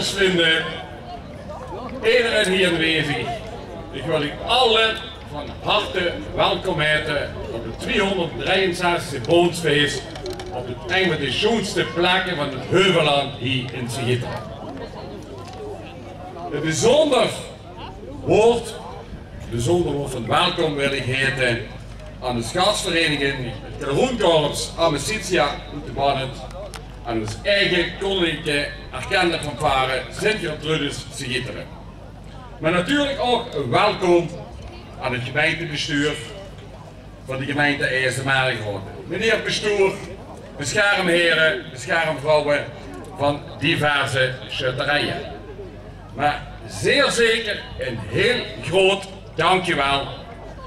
bestuursvrienden, iedereen hier aanwezig. Ik wil u allen van harte welkom heten op het 263e Boonsfeest op het een van de schoonste plekken van het Heuvelland hier in Schitteren. Het bijzonder woord van welkom wil ik heten aan de schaatsvereniging, het Groenkorps, Amicitia Oetebannet, aan ons eigen koninklijke erkende fanfare Sint-Gertrudis Schitteren. Maar natuurlijk ook een welkom aan het gemeentebestuur van de gemeente IJsselmeergrote. Meneer bestuur, beschermheren, beschermvrouwen van diverse schutterijen. Maar zeer zeker een heel groot dankjewel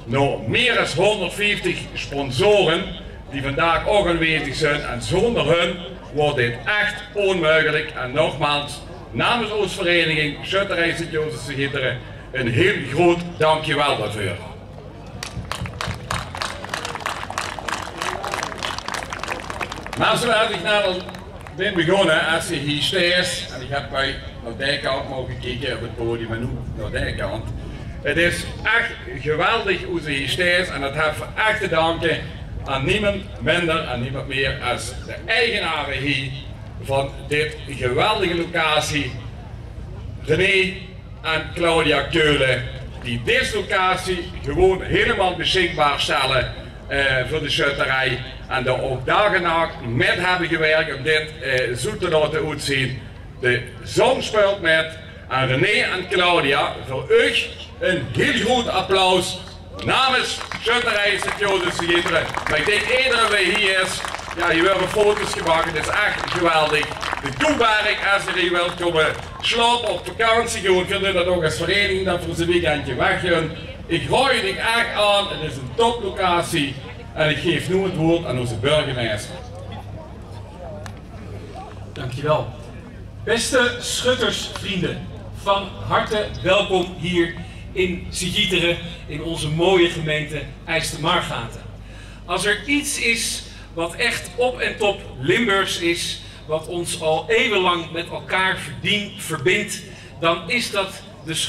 naar meer dan 150 sponsoren die vandaag ook aanwezig zijn. En zonder hun wordt dit echt onmogelijk. En nogmaals, namens onze vereniging Schutterij Sint-Jozef Schitteren een heel groot dankjewel daarvoor. Maar zoals ik net ben begonnen, als je hier staat, en ik heb bij naar die kant mogen kijken op het podium en nu naar die kant. Het is echt geweldig hoe ze hier staat en dat heb ik echt te danken aan niemand minder en niemand meer als de eigenaren hier van dit geweldige locatie, René en Claudia Keulen, die deze locatie gewoon helemaal beschikbaar stellen voor de schutterij en daar ook dag en nacht met hebben gewerkt om dit zo te laten uitzien. De zon speelt met en René en Claudia, voor u een heel groot applaus namens Schutterij Sint-Jozef Schitteren. Maar ik denk iedereen die hier is, ja, hier hebben foto's gemaakt, het is echt geweldig. De Koeberg, als je hier wilt komen slapen op vakantie, gewoon kunnen dat ook als vereniging dan voor zijn weekendje weggaan. Ik gooi je echt aan, het is een toplocatie en ik geef nu het woord aan onze burgemeester. Dankjewel. Beste schuttersvrienden, van harte welkom hier in Schitteren, in onze mooie gemeente IJsselmeergaten. Als er iets is wat echt op en top Limburgs is, wat ons al eeuwenlang met elkaar verbindt, dan is dat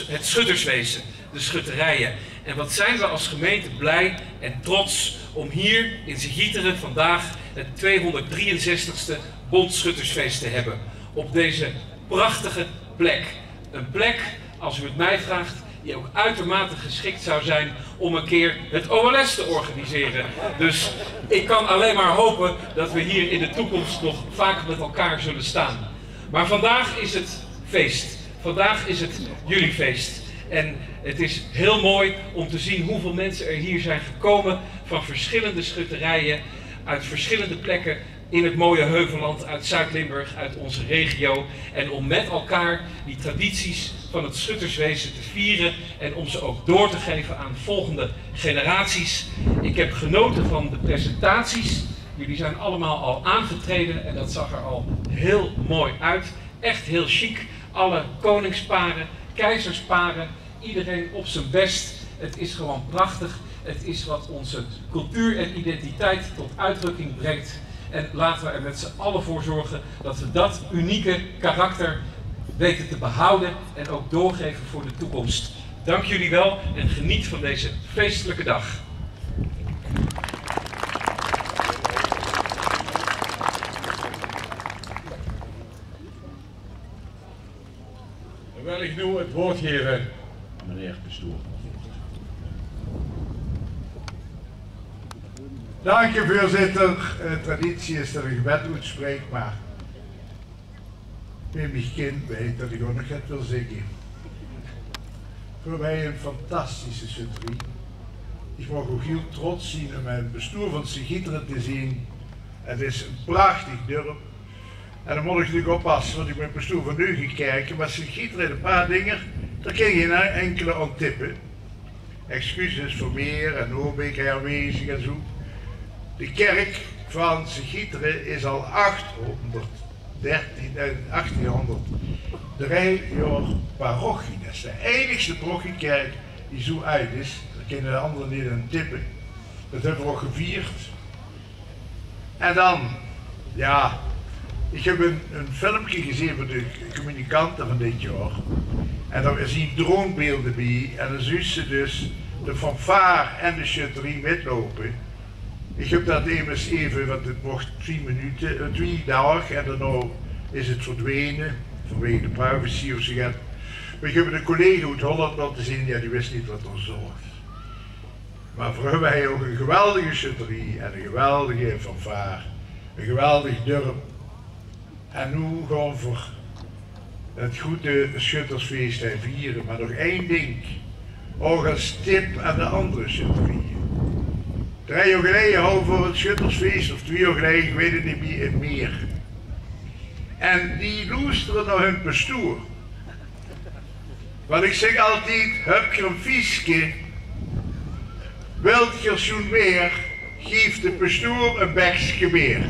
het schutterswezen, de schutterijen. En wat zijn we als gemeente blij en trots om hier in Schitteren vandaag het 263ste Bondschuttersfeest te hebben. Op deze prachtige plek. Een plek, als u het mij vraagt, die ook uitermate geschikt zou zijn om een keer het OLS te organiseren. Dus ik kan alleen maar hopen dat we hier in de toekomst nog vaker met elkaar zullen staan. Maar vandaag is het feest. Vandaag is het jullie feest. En het is heel mooi om te zien hoeveel mensen er hier zijn gekomen van verschillende schutterijen, uit verschillende plekken in het mooie Heuvelland, uit Zuid-Limburg, uit onze regio. En om met elkaar die tradities van het schutterswezen te vieren en om ze ook door te geven aan volgende generaties. Ik heb genoten van de presentaties. Jullie zijn allemaal al aangetreden en dat zag er al heel mooi uit. Echt heel chic. Alle koningsparen, keizersparen, iedereen op zijn best. Het is gewoon prachtig. Het is wat onze cultuur en identiteit tot uitdrukking brengt. En laten we er met z'n allen voor zorgen dat we dat unieke karakter weten te behouden en ook doorgeven voor de toekomst. Dank jullie wel en geniet van deze feestelijke dag. Dan wil ik nu het woord geven aan meneer bestuur. Dank je, voorzitter. Traditie is dat een gebed uitspreekt, maar wie mijn kind weet dat ik ook nog het wil zingen. Voor mij een fantastische schutterie. Ik mag ook heel trots zien om het bestuur van Schitteren te zien. Het is een prachtig dorp. En dan moet ik natuurlijk oppassen, want ik ben bestuur van u gekeken, maar Schitteren een paar dingen, daar kun je geen enkele aan tippen. Excuses voor meer en Oorbeek aanwezig en zo. De kerk van Schitteren is al 1803 jaar parochie. Dat is de enigste parochiekerk die zo oud is. Daar kunnen de anderen niet aan tippen. Dat hebben we ook gevierd. En dan, ja, Ik heb een filmpje gezien van de communicanten van dit jaar. En daar zien droombeelden bij. En dan zien ze dus de fanfare en de schutterie metlopen. Ik heb dat even, want het mocht 2 dagen en daarna is het verdwenen. Vanwege de privacy of zo gaat. Maar ik heb een collega uit Holland laten zien, ja, die wist niet wat er zorgt. Maar voor hebben wij ook een geweldige schutterie en een geweldige fanfare. Een geweldig dorp. En nu gewoon voor het goede schuttersfeest en vieren. Maar nog één ding. Ook als tip aan de andere schutterieën. 3 jaar geleden hadden we voor het schuttersfeest, of 2 jaar geleden, ik weet het niet meer, in Meer. En die loesteren naar hun pastoor. Want ik zeg altijd, heb je een fiesje, wilt je zo'n meer, geef de pastoor een bekje meer.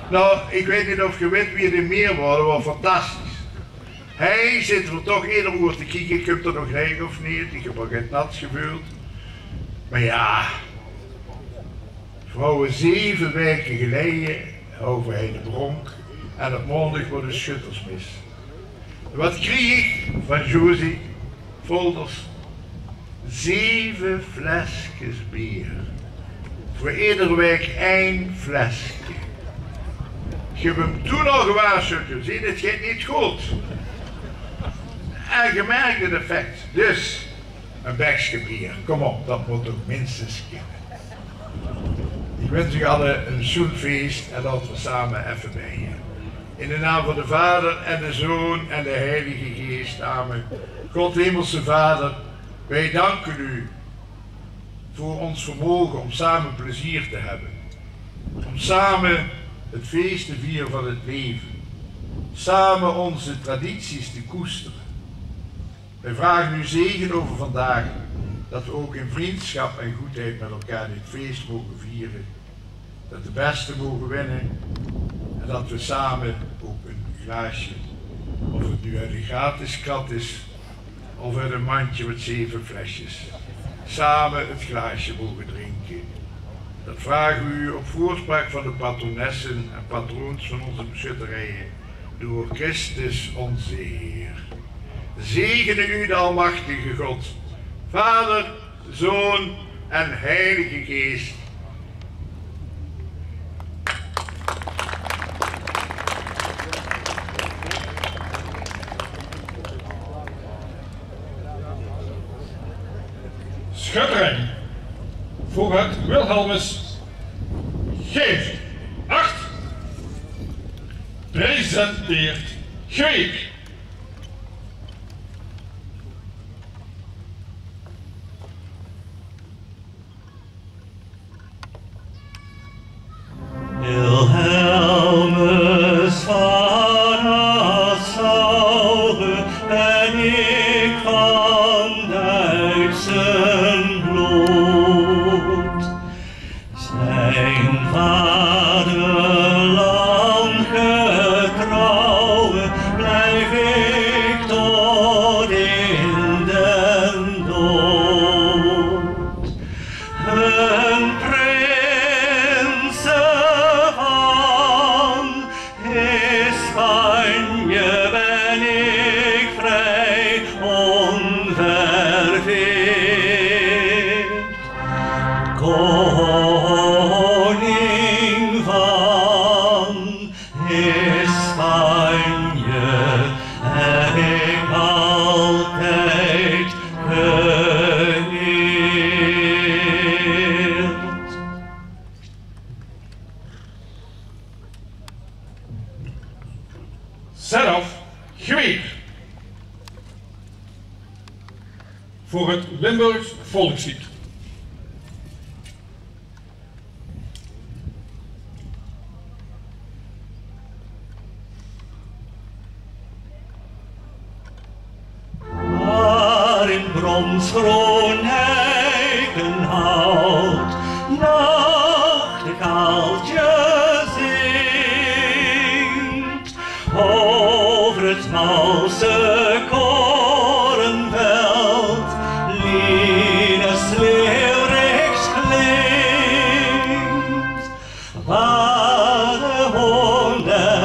Nou, ik weet niet of je weet wie het in Meer was, dat was fantastisch. Hij zit er toch eerder over te kijken, ik heb er nog regen of niet, ik heb al geen nat gevuld. Maar ja, vrouwen 7 weken geleden over hij de bronk en op maandag wordt de schuttersmis. Wat kreeg ik van Josie Volders? 7 flesjes bier. Voor iedere week 1 flesje. Ik heb hem toen al gewaarschuwd, je ziet het gaat niet goed. En je merkt het effect. Dus, een bekje bier, kom op, dat moet ook minstens kunnen. Ik wens u allen een zoet feest en dat we samen even bijen. In de naam van de Vader en de Zoon en de Heilige Geest, amen. God Hemelse Vader, wij danken u voor ons vermogen om samen plezier te hebben. Om samen het feest te vieren van het leven. Samen onze tradities te koesteren. Wij vragen u zegen over vandaag, dat we ook in vriendschap en goedheid met elkaar dit feest mogen vieren. Dat de beste mogen winnen en dat we samen ook een glaasje, of het nu uit een gratis krat is, of uit een mandje met 7 flesjes, samen het glaasje mogen drinken. Dat vragen we u op voorspraak van de patronessen en patroons van onze beschutterijen, door Christus onze Heer. Zegene u de Almachtige God, Vader, Zoon en Heilige Geest. Schutterij voor het Wilhelmus geeft 8 presenteert Greek. Wilhelmus van Nassau ben ik van Duitsen bloed. Zijn vaderland getrouw blijf ik tot in den dood. Een Spanje ben ik vrij onverveeld. Koning van Spanje heb ik altijd geëerd. Zelf Greek voor het Limburgs volkslied. Waar in bronsgroen eikenhout nachtegaaltje zingt over het Malse korenveld, Linus Leeuwrichs klinkt, waar de honden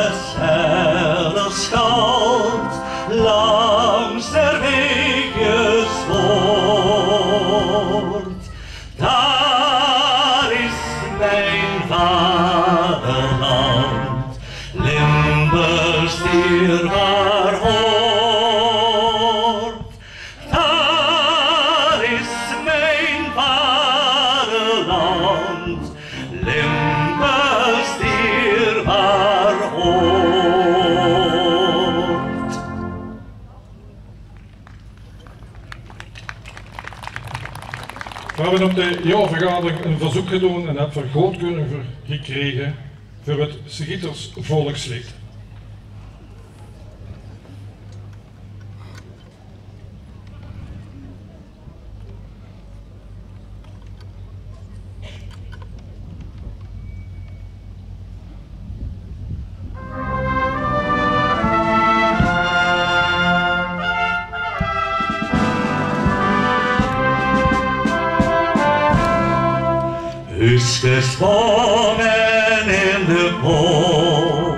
We hebben op de jaarvergadering een verzoek gedaan en hebben we goedkeuring voor gekregen voor het Schieters volkslied. Is gesponnen in de boom,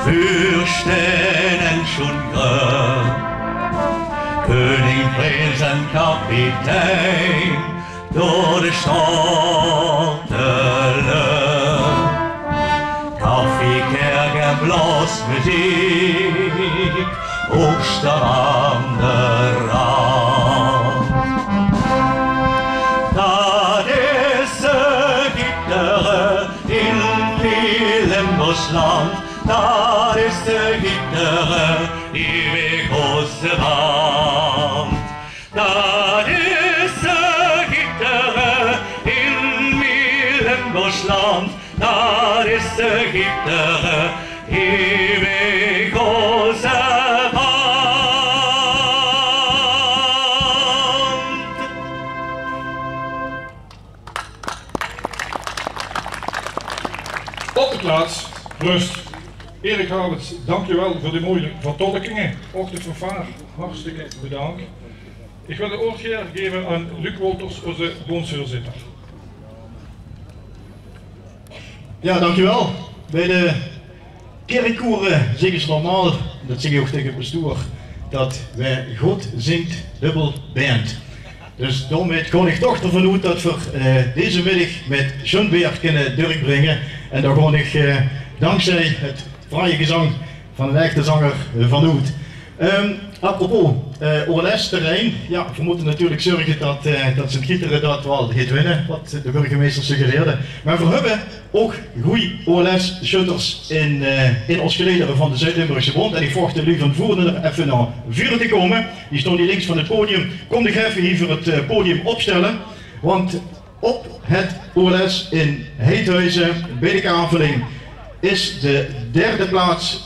Fürsten en schon grün, König, Prinz en Kapitein, door de stoltelen. Kaffee, Kerker, Blasmusik, Oster an der Rand. Dat is in Wilhelmsland, dat is de Gitarre, die we große Wand. Dat is de Gitarre in Wilhelmsland, dat is de Gitarre, die we große Wand. Op de plaats, rust. Erik Havertz, dankjewel voor de mooie vertolkingen. Ook de vervaar, hartstikke bedankt. Ik wil de oortje geven aan Luc Wolters, onze bondsvoorzitter. Ja, dankjewel. Bij de kerkkoeren zeggen ze normaal, dat zeg je ook tegen het bestuur, dat wij God zingt dubbel band. Dus daarmee kon ik toch ervan uit dat we deze middag met Schoenberg kunnen doorbrengen. En daar gewoon ik dankzij het fraaie gezang van een echte zanger van Oud. Apropos OLS-terrein, ja, we moeten natuurlijk zorgen dat Sint-Gieteren dat wel gaat winnen, wat de burgemeester suggereerde. Maar we hebben ook goede OLS-shutters in ons gelederen van de Zuid-Limburgse Bond. En ik volg de Lu van Voeren er even naar voren te komen. Die stond hier links van het podium. Kom ik even hier voor het podium opstellen. Want op het OLS in Heethuizen bij de kaveling is de derde plaats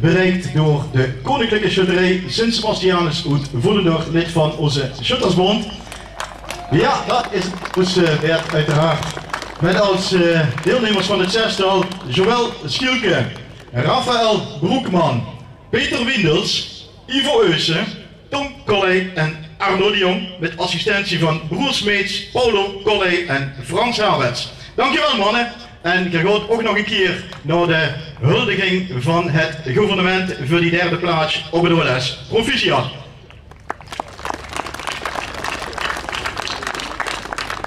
bereikt door de Koninklijke Schutterij Sint Sebastianus uit Voelendor, lid van onze Schuttersbond. Ja, dat is dus werd uiteraard. Met als deelnemers van het zestal Joël Schielke, Raphaël Broekman, Peter Windels, Ivo Eusen, Tom Colley en Arno de Jong, met assistentie van broersmeets Paulo Colley en Frans Havertz. Dankjewel mannen. En je gaat ook nog een keer naar de huldiging van het gouvernement voor die derde plaats op het OLS. Proficiat.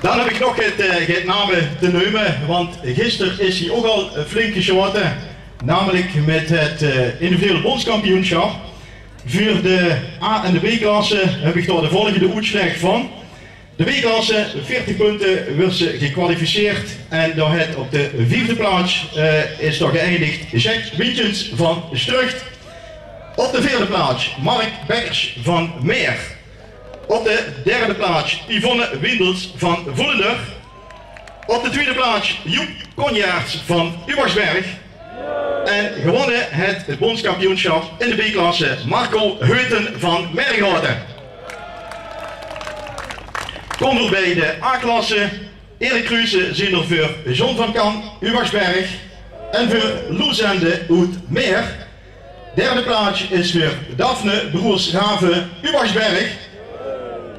Dan heb ik nog het namen te nemen, want gisteren is hij ook al flink geschoten. Namelijk met het individuele bondskampioenschap. Voor de A- en de B-klasse heb ik daar de volgende uitslag van. De B-klasse, 40 punten, werd ze gekwalificeerd en daar het op de vierde plaats is daar geëindigd Jack Wientjens van Strucht. Op de vierde plaats Mark Bekkers van Meer. Op de derde plaats Yvonne Windels van Voelender. Op de tweede plaats Joep Konjaerts van Ubersberg. En gewonnen het bondskampioenschap in de B-klasse Marco Heuten van Merghouten. Kom er bij de A-klasse. Erik Kruijsen zijn er voor John van Kan, Ubersberg. En voor Loezende uit Meer. Derde plaats is voor Daphne Broers Graven, Ubersberg.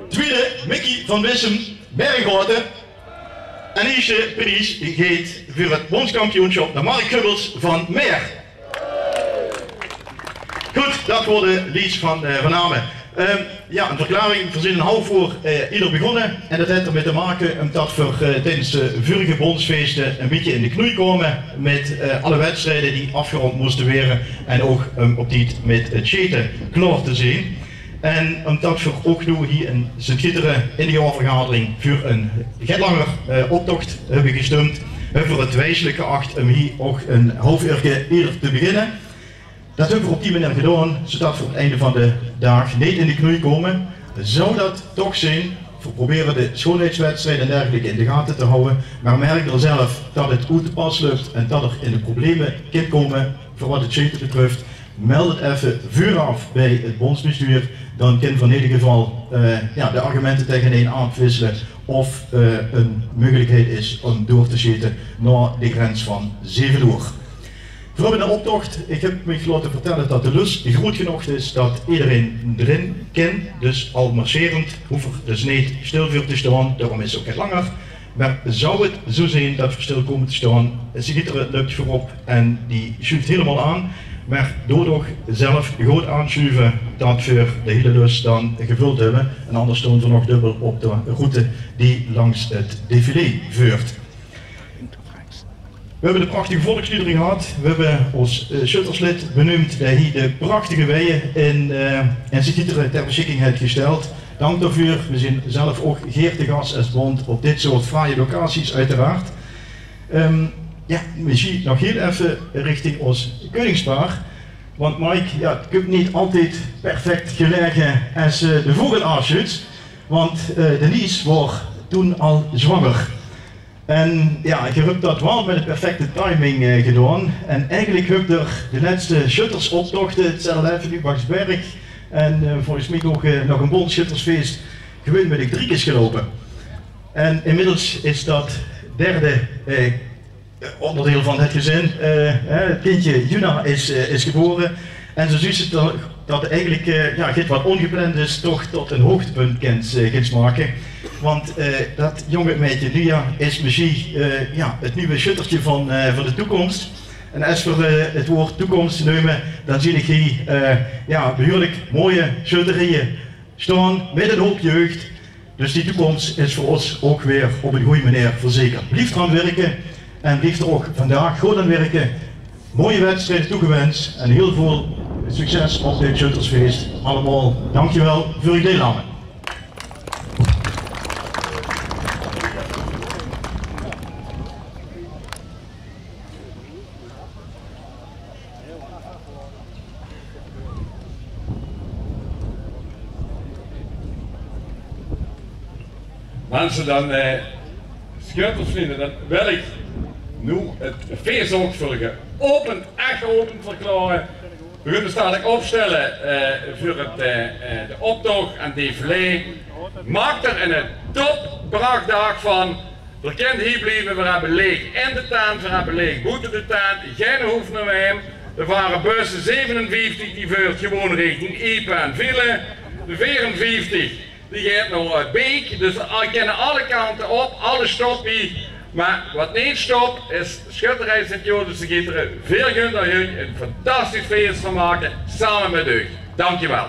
Tweede Mickey van Wissem, Berghouten. En eerste prijs gaat voor het bondskampioenschap naar Mark Gubbels van Meer. Goed, dat worden lieds van namen. Ja, een verklaring verzinnen hou voor ieder begonnen. En dat heeft ermee te maken omdat we tijdens de vorige bondsfeesten een beetje in de knoei komen met alle wedstrijden die afgerond moesten worden. En ook op die met het chaten klaar te zijn. En omdat we ook nu hier in Sint-Gieteren in de jaarvergadering voor een langer optocht hebben gestemd, hebben we het wijselijk geacht om hier ook een half uur eerder te beginnen. Dat hebben we op die manier gedaan, zodat we op het einde van de dag niet in de knoei komen. Zou dat toch zijn we proberen de schoonheidswedstrijden en dergelijke in de gaten te houden, maar merken er zelf dat het goed te pas lukt en dat er in de problemen kan komen voor wat het scheuten betreft, meld het even vooraf bij het bondsbestuur, dan kan van in ieder geval de argumenten tegen een aanwisselen of een mogelijkheid is om door te scheuten naar de grens van 7 uur. We hebben een optocht. Ik heb me laten vertellen dat de lus groot genoeg is dat iedereen erin kan. Dus al marcherend hoeft er dus niet stil voor te staan, daarom is het ook niet langer. Maar zou het zo zijn dat we stil komen te staan, Sigiteren lukt voorop en die schuift helemaal aan. Maar doordat zelf goed aanschuiven, dat voor de hele lus dan gevuld hebben. En anders staan we nog dubbel op de route die langs het défilé voert. We hebben de prachtige volksliederen gehad. We hebben ons shutterslid benoemd dat hij de prachtige weien in Sigiteren ter beschikking heeft gesteld. Dank daarvoor. We zijn zelf ook geer te gast als bond op dit soort fraaie locaties uiteraard. Misschien nog heel even richting ons koningspaar. Want Mike, het komt niet altijd perfect gelegen als de vogel aanschudt. Want Denise was toen al zwanger. En ja, ik heb dat wel met de perfecte timing gedaan. En eigenlijk heb ik er de laatste shuttersoptochten, hetzelfde even nu Baxberg. En volgens mij ook nog een bondschuttersfeest, gewoon met de 3 keer gelopen. En inmiddels is dat derde onderdeel van het gezin. Het kindje Juna is geboren. En zo is het dat eigenlijk wat ongepland is, toch tot een hoogtepunt kunt maken. Want dat jonge meisje Lia is misschien het nieuwe shuttertje van de toekomst. En als we het woord toekomst nemen, dan zie ik hier behoorlijk mooie shutterieën staan met een hoop jeugd. Dus die toekomst is voor ons ook weer op een goede manier verzekerd. Blijf eraan werken en blijf er ook vandaag goed aan werken. Mooie wedstrijden toegewenst en heel veel succes op dit shuttersfeest. Allemaal dankjewel voor uw deelname. Mensen, dan schuttersvrienden, dan wil ik nu het feest ook echt open verklaren. We kunnen dadelijk opstellen voor de optocht en défilé. Maak er een topprachtdag van. Er kan hier blijven, we hebben leeg in de tent, we hebben leeg buiten de tent. Geen hoeft naar hem. Er waren bussen 57 die voert gewoon richting Epe en Ville. De 54 die gaat naar uit Beek. Dus ik ken alle kanten op, alle stoppen. Maar wat niet stopt is Schutterij Sint-Jozef Sigiteren. Veel gun dat jullie een fantastisch feest van maken samen met u. Dankjewel.